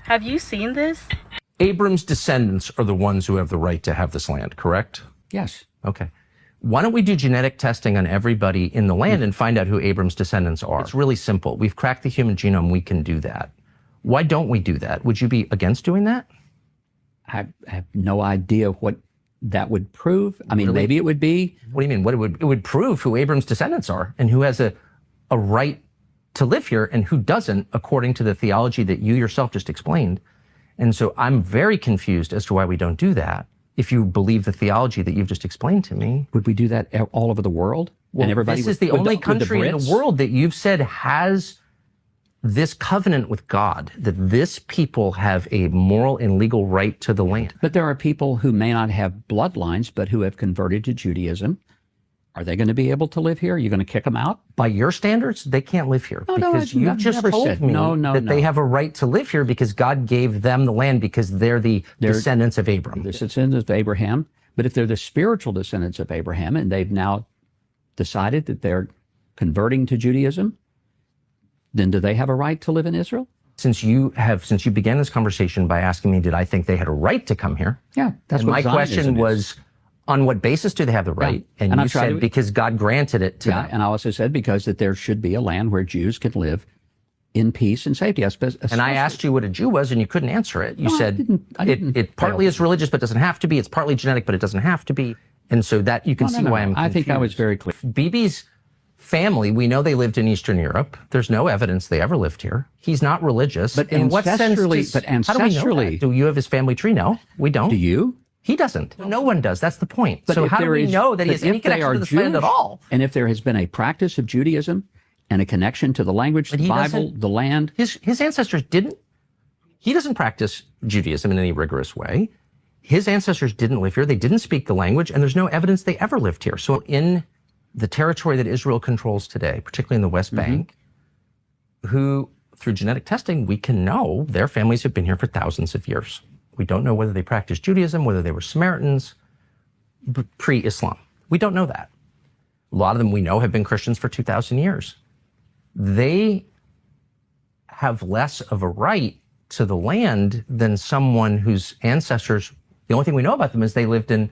Have you seen this? Abram's descendants are the ones who have the right to have this land, correct? Yes. Okay. Why don't we do genetic testing on everybody in the land and find out who Abram's descendants are? It's really simple. We've cracked the human genome. We can do that. Why don't we do that? Would you be against doing that? I have no idea what that would prove. I mean, Really? maybe it would be. What do you mean? It would prove who Abram's descendants are and who has a right to live here and who doesn't, according to the theology that you yourself just explained. And so I'm very confused as to why we don't do that. If you believe the theology that you've just explained to me. Would we do that all over the world? Well, and everybody this is the only country in the world that you've said has this covenant with God, that this people have a moral and legal right to the land. But there are people who may not have bloodlines, but who have converted to Judaism. Are they going to be able to live here? Are you going to kick them out? By your standards, they can't live here. Because you I've just never told said- me no. they have a right to live here because God gave them the land because they're the descendants of Abram. They're descendants of Abraham. But if they're the spiritual descendants of Abraham and they've now decided that they're converting to Judaism, then do they have a right to live in Israel? Since you began this conversation by asking me, did I think they had a right to come here? Yeah, that's And what my Zionism question is. was, on what basis do they have the right? And And I'm you trying said to- because God granted it to Yeah, them. and I also said because that there should be a land where Jews can live in peace and safety. And I asked you what a Jew was, and you couldn't answer it. You No, I said didn't it partly is religious, but doesn't have to be. It's partly genetic, but it doesn't have to be. And so that you can see why I'm confused. I think I was very clear. Bibi's family, we know they lived in Eastern Europe. There's no evidence they ever lived here. He's not religious. But in what sense? ancestrally- but How do we know ancestrally- that? Do you have his family tree? No, we don't. Do you? He doesn't. No one does. That's the point. But so if how do there we is- know that he but has any if they connection are to this land at Jewish, all? And if there has been a practice of Judaism and a connection to the language, But the he Bible, doesn't- the land, His ancestors didn't. He doesn't practice Judaism in any rigorous way. His ancestors didn't live here. They didn't speak the language, and there's no evidence they ever lived here. So in the territory that Israel controls today, particularly in the West Bank, who through genetic testing, we can know their families have been here for thousands of years. We don't know whether they practiced Judaism, whether they were Samaritans, pre-Islam. We don't know that. A lot of them we know have been Christians for 2,000 years. They have less of a right to the land than someone whose ancestors, the only thing we know about them is they lived in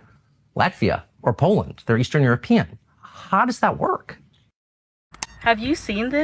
Latvia or Poland. They're Eastern European. How does that work? Have you seen this?